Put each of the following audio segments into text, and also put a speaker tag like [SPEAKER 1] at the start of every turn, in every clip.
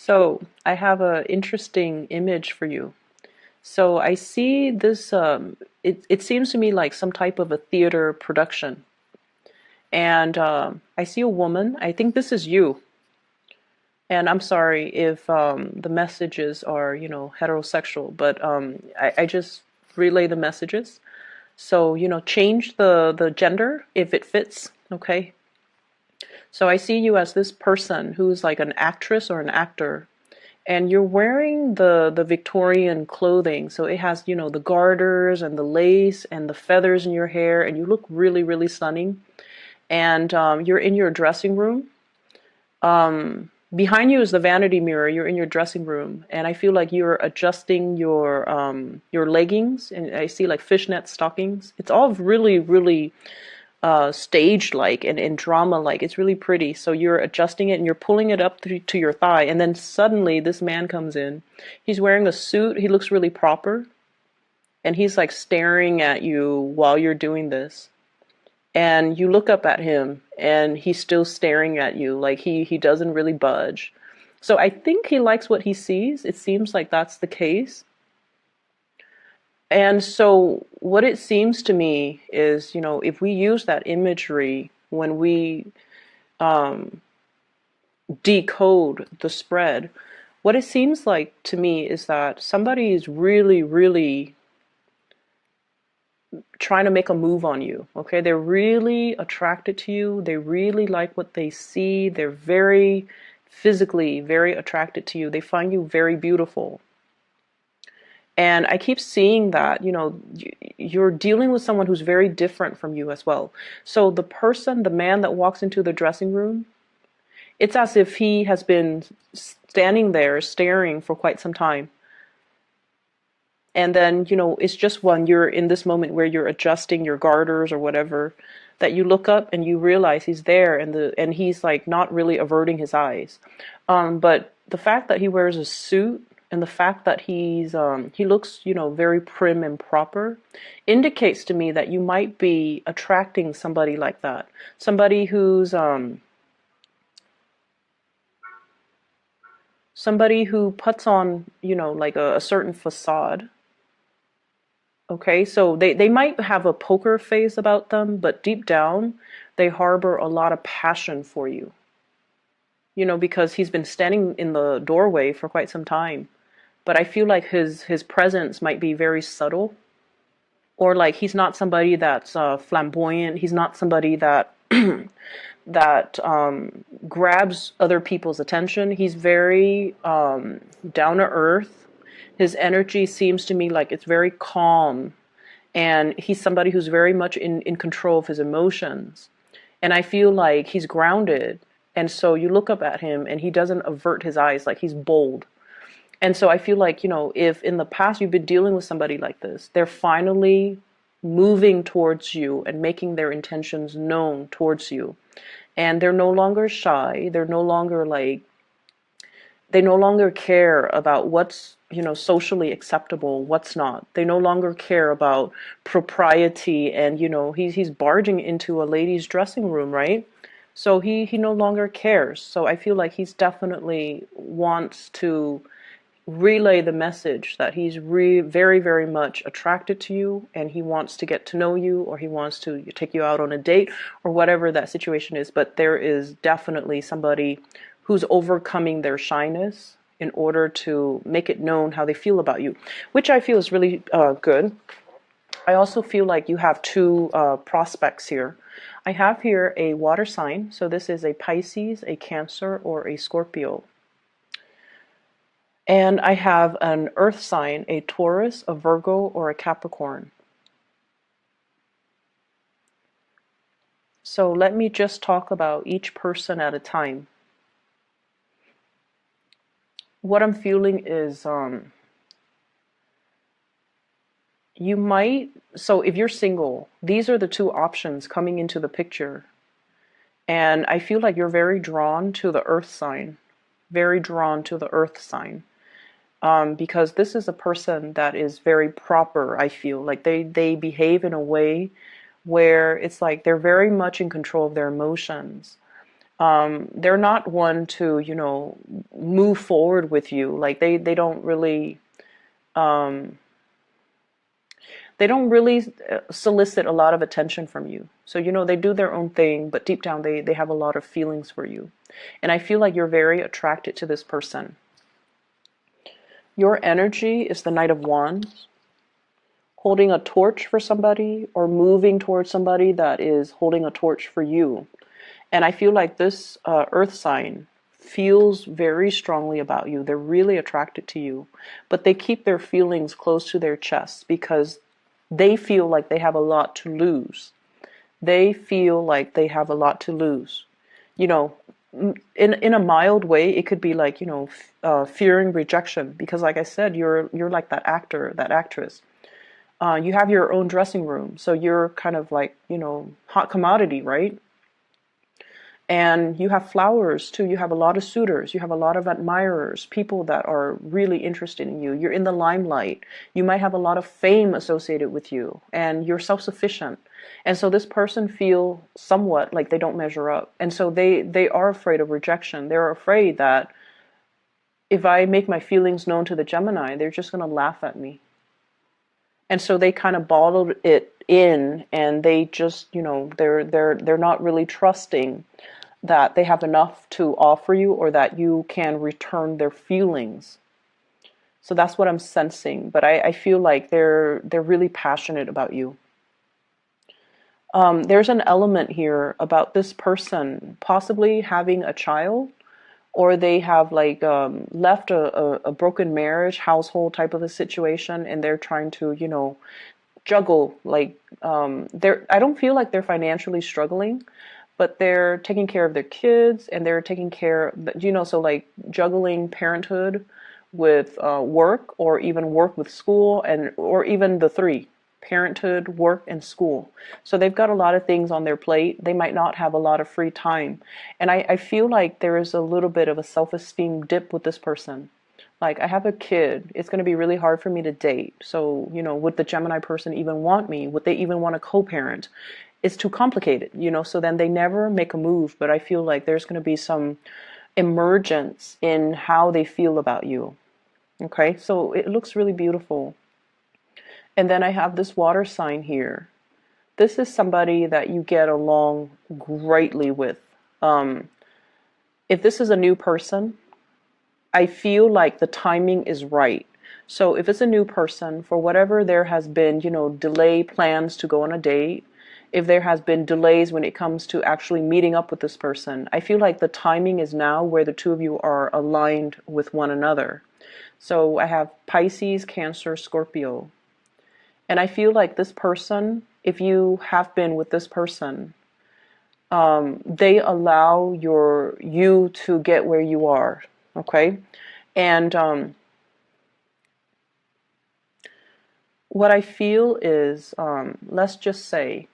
[SPEAKER 1] So I have an interesting image for you. So I see this, it seems to me like some type of a theater production. And I see a woman. I think this is you. And I'm sorry if the messages are, heterosexual, but I just relay the messages. So, change the gender if it fits, okay? So I see you as this person who's like an actress or an actor, and you're wearing the Victorian clothing, so it has the garters and the lace and the feathers in your hair, and you look really, really stunning. And you're in your dressing room. Behind you is the vanity mirror. You're in your dressing room, and I feel like you're adjusting your leggings, and I see like fishnet stockings. It's all really, really stage like and drama like. It's really pretty. So you're adjusting it and you're pulling it up to your thigh, and then suddenly this man comes in. He's wearing a suit. He looks really proper, and he's like staring at you while you're doing this. And you look up at him and he's still staring at you, like he doesn't really budge. So I think he likes what he sees. It seems like that's the case. And so what it seems to me is, if we use that imagery when we decode the spread, what it seems like to me is that somebody is really, really trying to make a move on you. Okay, they're really attracted to you. They really like what they see. They're very physically very attracted to you. They find you very beautiful. And I keep seeing that, you're dealing with someone who's very different from you as well. So the man that walks into the dressing room, it's as if he has been standing there staring for quite some time. And then, it's just when you're in this moment where you're adjusting your garters or whatever, that you look up and you realize he's there, and he's like not really averting his eyes. But the fact that he wears a suit and the fact that he looks, very prim and proper indicates to me that you might be attracting somebody like that. Somebody who puts on, like a certain facade. Okay, so they might have a poker face about them, but deep down, they harbor a lot of passion for you. Because he's been standing in the doorway for quite some time. But I feel like his presence might be very subtle, or like he's not somebody that's flamboyant. He's not somebody that that grabs other people's attention. He's very down to earth. His energy seems to me like it's very calm, and he's somebody who's very much in control of his emotions. And I feel like he's grounded, and so you look up at him and he doesn't avert his eyes, like he's bold. And so I feel like, if in the past you've been dealing with somebody like this, they're finally moving towards you and making their intentions known towards you. And they're no longer shy. They're no longer like, they no longer care about what's, socially acceptable, what's not. They no longer care about propriety, and, he's barging into a lady's dressing room, right? So he no longer cares. So I feel like he's definitely wants to relay the message that he's very, very much attracted to you, and he wants to get to know you, or he wants to take you out on a date, or whatever that situation is. But there is definitely somebody who's overcoming their shyness in order to make it known how they feel about you, which I feel is really good. I also feel like you have two prospects here. I have here a water sign, so this is a Pisces, a Cancer, or a Scorpio. And I have an earth sign, a Taurus, a Virgo, or a Capricorn. So let me just talk about each person at a time. What I'm feeling is so if you're single, these are the two options coming into the picture. And I feel like you're very drawn to the earth sign, very drawn to the earth sign. Because this is a person that is very proper. I feel like they behave in a way where it's like they're very much in control of their emotions. They're not one to, move forward with you. Like they don't really, um, solicit a lot of attention from you. So, they do their own thing, but deep down they have a lot of feelings for you. And I feel like you're very attracted to this person. Your energy is the Knight of Wands, holding a torch for somebody or moving towards somebody that is holding a torch for you. And I feel like this earth sign feels very strongly about you. They're really attracted to you, but they keep their feelings close to their chest because they feel like they have a lot to lose. They feel like they have a lot to lose. You know, in a mild way, it could be like, fearing rejection because, like I said, you're like that actor, that actress. You have your own dressing room, so you're kind of like, hot commodity, right? And you have flowers too. You have a lot of suitors. You have a lot of admirers, people that are really interested in you. You're in the limelight. You might have a lot of fame associated with you, and you're self-sufficient. And so this person feel somewhat like they don't measure up. And so they are afraid of rejection. They're afraid that if I make my feelings known to the Gemini, they're just going to laugh at me. And so they kind of bottled it in, and they just, they're not really trusting that they have enough to offer you or that you can return their feelings. So that's what I'm sensing. But I feel like they're really passionate about you. There's an element here about this person possibly having a child, or they have like left a broken marriage, household type of a situation, and they're trying to, juggle. Like I don't feel like they're financially struggling, but they're taking care of their kids and they're taking care, so like juggling parenthood with work, or even work with school, and or even the three: parenthood, work, and school. So they've got a lot of things on their plate. They might not have a lot of free time. And I feel like there is a little bit of a self-esteem dip with this person. Like, I have a kid. It's going to be really hard for me to date. So, would the Gemini person even want me? Would they even want to co-parent? It's too complicated, so then they never make a move. But I feel like there's going to be some emergence in how they feel about you. Okay, so it looks really beautiful. And then I have this water sign here. This is somebody that you get along greatly with. If this is a new person, I feel like the timing is right. So if it's a new person, for whatever there has been, delay plans to go on a date, if there has been delays when it comes to actually meeting up with this person, I feel like the timing is now where the two of you are aligned with one another. So I have Pisces, Cancer, Scorpio. And I feel like this person, if you have been with this person, they allow you to get where you are. Okay? And what I feel is, let's just say,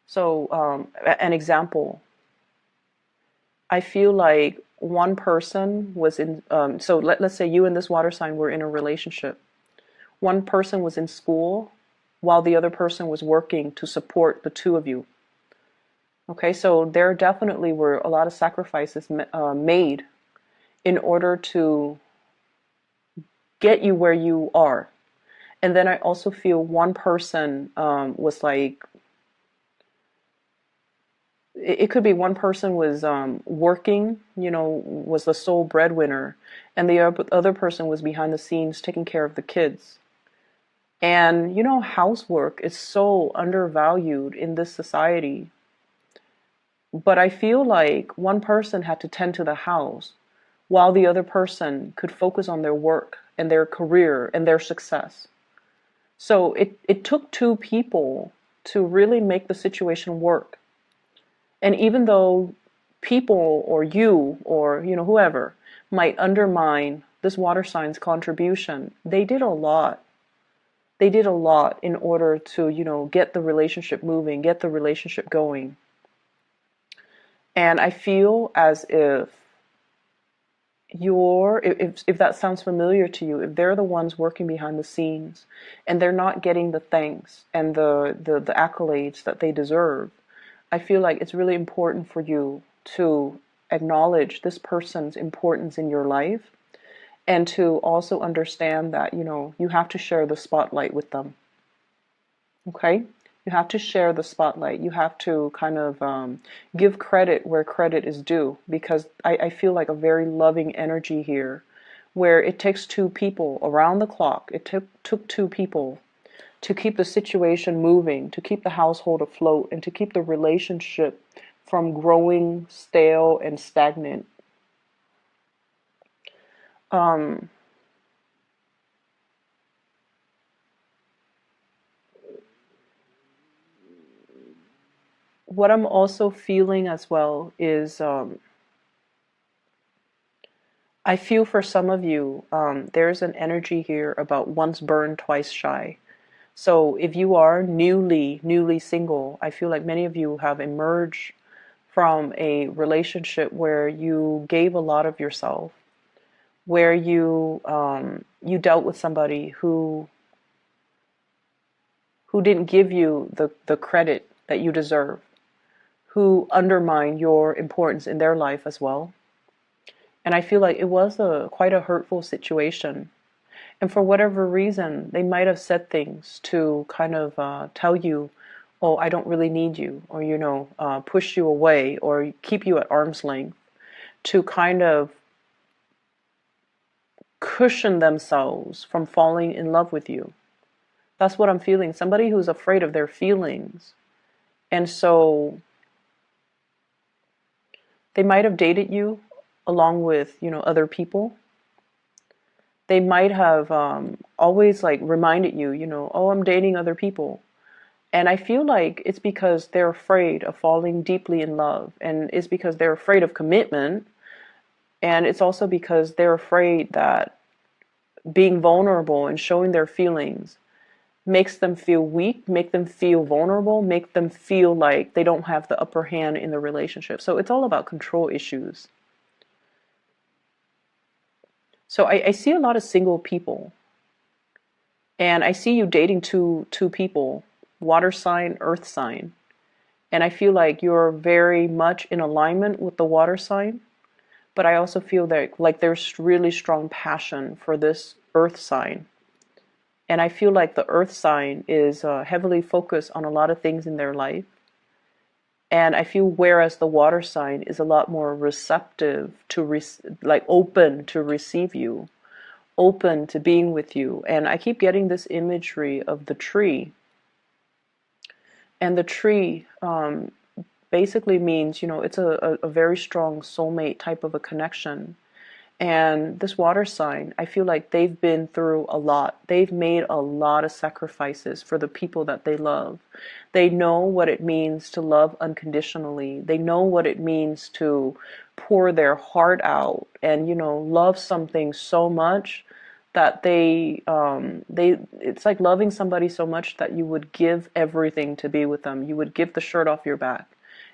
[SPEAKER 1] so an example, I feel like one person was in, so let's say you and this water sign were in a relationship. One person was in school while the other person was working to support the two of you. Okay, so there definitely were a lot of sacrifices made in order to get you where you are. And then I also feel one person was like, it could be one person was working, was the sole breadwinner, and the other person was behind the scenes taking care of the kids. And housework is so undervalued in this society. But I feel like one person had to tend to the house while the other person could focus on their work and their career and their success. So it took two people to really make the situation work. And even though people or you or whoever might undermine this water sign's contribution, they did a lot. They did a lot in order to, get the relationship moving, get the relationship going. And I feel as if if that sounds familiar to you, if they're the ones working behind the scenes and they're not getting the thanks and the accolades that they deserve, I feel like it's really important for you to acknowledge this person's importance in your life, and to also understand that, you have to share the spotlight with them. Okay? You have to share the spotlight. You have to kind of give credit where credit is due, because I feel like a very loving energy here, where it takes two people around the clock. It took two people to keep the situation moving, to keep the household afloat, and to keep the relationship from growing stale and stagnant. What I'm also feeling as well is, I feel for some of you, there's an energy here about once burned, twice shy. So if you are newly single, I feel like many of you have emerged from a relationship where you gave a lot of yourself, where you dealt with somebody who didn't give you the credit that you deserve, who undermined your importance in their life as well. And I feel like it was quite a hurtful situation. And for whatever reason, they might have said things to kind of tell you, oh, I don't really need you, or, push you away or keep you at arm's length, to kind of cushion themselves from falling in love with you. That's what I'm feeling. Somebody who's afraid of their feelings. And so they might have dated you along with, other people. They might have always like reminded you, oh, I'm dating other people. And I feel like it's because they're afraid of falling deeply in love. And it's because they're afraid of commitment. And it's also because they're afraid that being vulnerable and showing their feelings makes them feel weak, make them feel vulnerable, make them feel like they don't have the upper hand in the relationship. So it's all about control issues. So I see a lot of single people, and I see you dating two people, water sign, earth sign. And I feel like you're very much in alignment with the water sign, but I also feel that like there's really strong passion for this earth sign. And I feel like the earth sign is heavily focused on a lot of things in their life. And I feel whereas the water sign is a lot more receptive to, like open to receive you, open to being with you. And I keep getting this imagery of the tree. And the tree basically means, it's a very strong soulmate type of a connection. And this water sign, I feel like they've been through a lot. They've made a lot of sacrifices for the people that they love. They know what it means to love unconditionally. They know what it means to pour their heart out and, love something so much that it's like loving somebody so much that you would give everything to be with them. You would give the shirt off your back.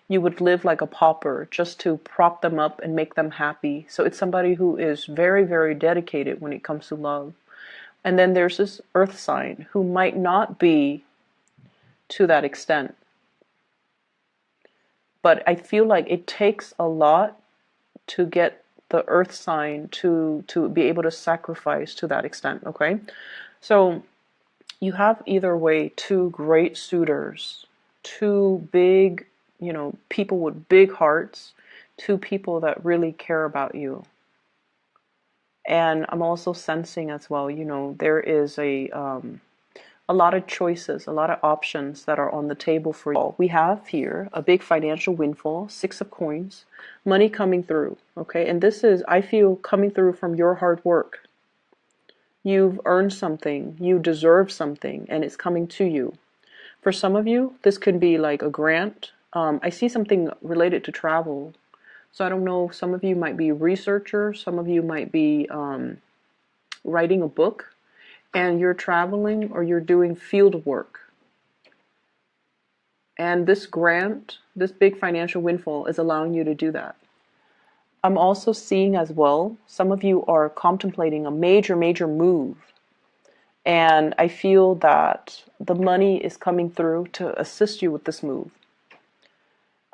[SPEAKER 1] You would live like a pauper just to prop them up and make them happy. So it's somebody who is very, very dedicated when it comes to love. And then there's this earth sign who might not be to that extent. But I feel like it takes a lot to get the earth sign to be able to sacrifice to that extent, okay? So you have either way two great suitors, two big, people with big hearts, two people that really care about you. And I'm also sensing as well, there is a lot of choices, a lot of options that are on the table for you. We have here a big financial windfall, 6 of coins, money coming through, okay? And this is, I feel, coming through from your hard work. You've earned something, you deserve something, and it's coming to you. For some of you, this could be like a grant. I see something related to travel. So I don't know, some of you might be researchers, some of you might be writing a book, and you're traveling or you're doing field work. And this grant, this big financial windfall is allowing you to do that. I'm also seeing as well, some of you are contemplating a major, major move. And I feel that the money is coming through to assist you with this move.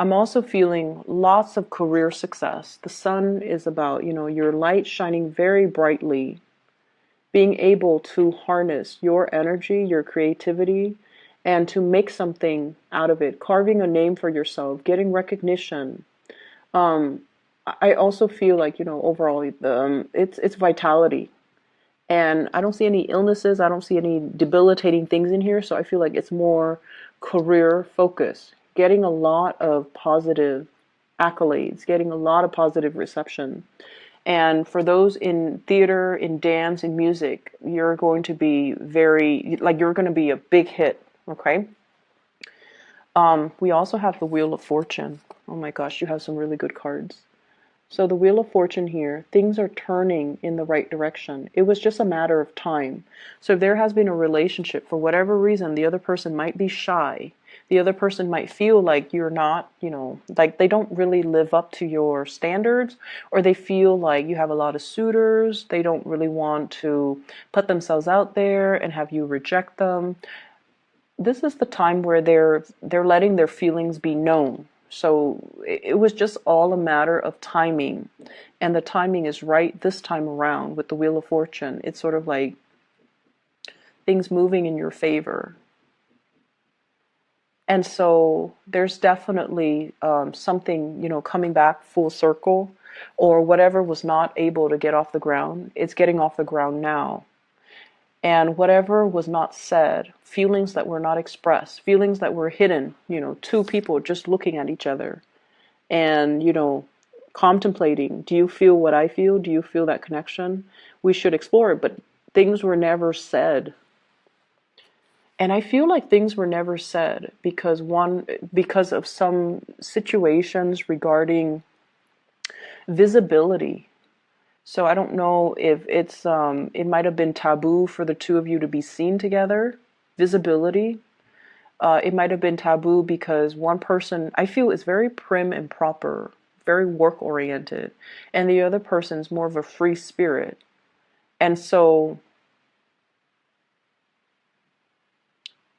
[SPEAKER 1] I'm also feeling lots of career success. The sun is about, your light shining very brightly, being able to harness your energy, your creativity, and to make something out of it, carving a name for yourself, getting recognition. Um, I also feel like, overall, it's vitality. And I don't see any illnesses. I don't see any debilitating things in here. So I feel like it's more career focused, getting a lot of positive accolades, getting a lot of positive reception. And for those in theater, in dance, in music, you're going to be you're going to be a big hit. Okay. We also have the Wheel of Fortune. Oh my gosh, you have some really good cards. So the Wheel of Fortune here, things are turning in the right direction. It was just a matter of time. So if there has been a relationship, for whatever reason, the other person might be shy. The other person might feel like you're not, like they don't really live up to your standards, or they feel like you have a lot of suitors. They don't really want to put themselves out there and have you reject them. This is the time where they're letting their feelings be known. So it was just all a matter of timing. And the timing is right this time around with the Wheel of Fortune. It's sort of like things moving in your favor. And so there's definitely something, coming back full circle, or whatever was not able to get off the ground, it's getting off the ground now. And whatever was not said, feelings that were not expressed, feelings that were hidden, two people just looking at each other and, contemplating, do you feel what I feel? Do you feel that connection? We should explore it, but things were never said. And I feel like things were never said because of some situations regarding visibility. So I don't know if it might have been taboo for the two of you to be seen together. Visibility. It might have been taboo because one person, I feel, is very prim and proper, very work oriented, and the other person's more of a free spirit. And so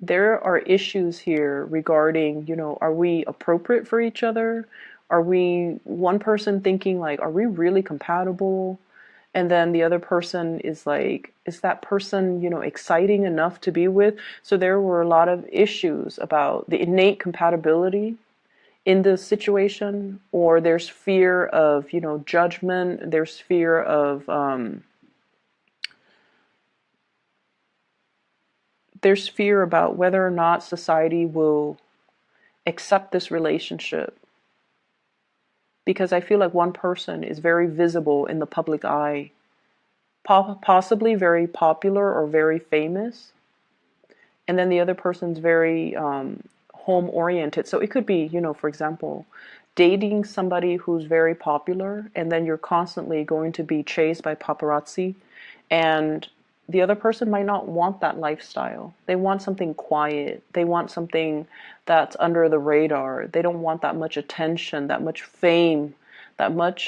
[SPEAKER 1] there are issues here regarding, are we appropriate for each other? Are we one person thinking like, are we really compatible? And then the other person is like, is that person, exciting enough to be with? So there were a lot of issues about the innate compatibility in this situation, or there's fear of, judgment. There's fear of, there's fear about whether or not society will accept this relationship. Because I feel like one person is very visible in the public eye, possibly very popular or very famous, and then the other person's very home oriented. So it could be, for example, dating somebody who's very popular, and then you're constantly going to be chased by paparazzi, and the other person might not want that lifestyle. They want something quiet. They want something that's under the radar. They don't want that much attention, that much fame, that much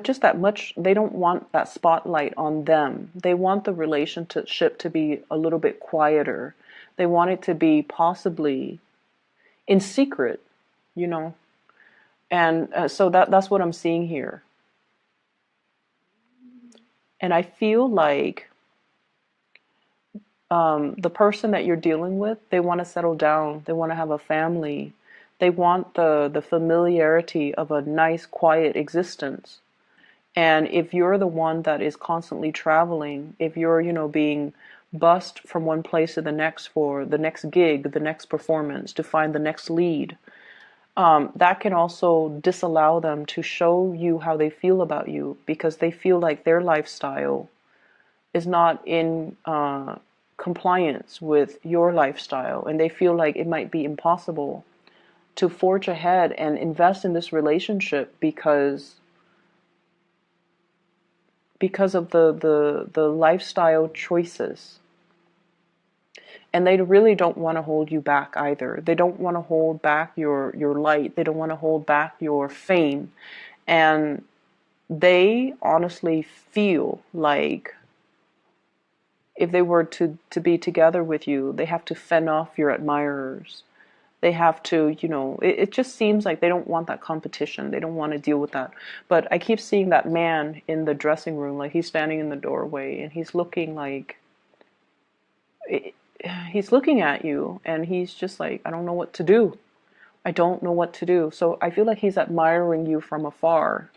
[SPEAKER 1] just that much. They don't want that spotlight on them. They want the relationship to be a little bit quieter. They want it to be possibly in secret, you know. And so that's what I'm seeing here. And I feel like the person that you're dealing with, they want to settle down. They want to have a family. They want the familiarity of a nice, quiet existence. And if you're the one that is constantly traveling, if you're, being bussed from one place to the next for the next gig, the next performance, to find the next lead, that can also disallow them to show you how they feel about you, because they feel like their lifestyle is not in compliance with your lifestyle, and they feel like it might be impossible to forge ahead and invest in this relationship because of the lifestyle choices. And they really don't want to hold you back either. They don't want to hold back your light. They don't want to hold back your fame. And they honestly feel like if they were to be together with you, they have to fend off your admirers. They have to, it just seems like they don't want that competition. They don't want to deal with that. But I keep seeing that man in the dressing room, like he's standing in the doorway and he's looking like, he's looking at you and he's just like, I don't know what to do. I don't know what to do. So I feel like he's admiring you from afar.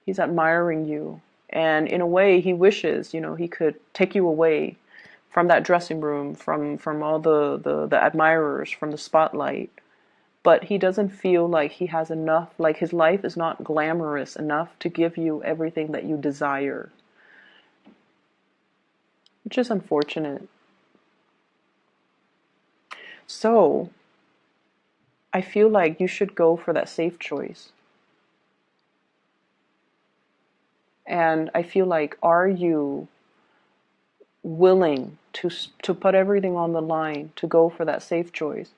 [SPEAKER 1] He's admiring you. And in a way, he wishes, he could take you away from that dressing room, from all the admirers, from the spotlight. But he doesn't feel like he has enough, like his life is not glamorous enough to give you everything that you desire, which is unfortunate. So I feel like you should go for that safe choice. And I feel like, are you willing to put everything on the line to go for that safe choice?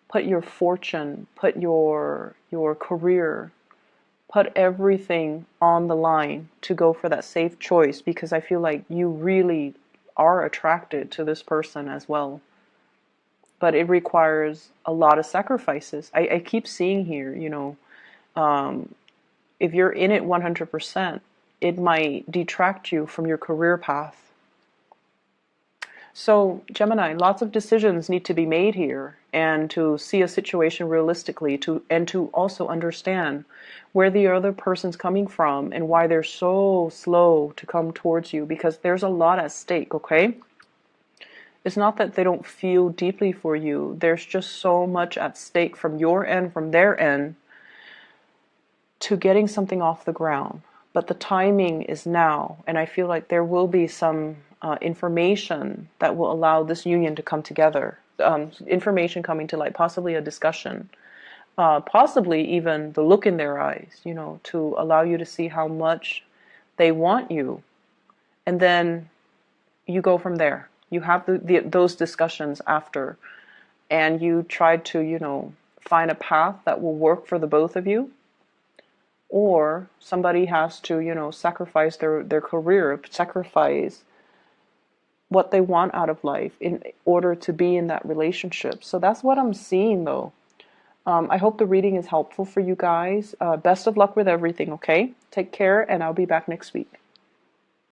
[SPEAKER 1] Put your fortune, put your career, put everything on the line to go for that safe choice, because I feel like you really are attracted to this person as well. But it requires a lot of sacrifices. I keep seeing here, if you're in it 100%, it might detract you from your career path. So, Gemini, lots of decisions need to be made here, and to see a situation realistically, and to also understand where the other person's coming from and why they're so slow to come towards you, because there's a lot at stake, okay? It's not that they don't feel deeply for you. There's just so much at stake from your end, from their end, to getting something off the ground. But the timing is now, and I feel like there will be some information that will allow this union to come together. Information coming to light, possibly a discussion, possibly even the look in their eyes, to allow you to see how much they want you. And then you go from there. You have those discussions after, and you try to, find a path that will work for the both of you. Or somebody has to, sacrifice their career, sacrifice what they want out of life in order to be in that relationship. So that's what I'm seeing, though. I hope the reading is helpful for you guys. Best of luck with everything, okay? Take care, and I'll be back next week.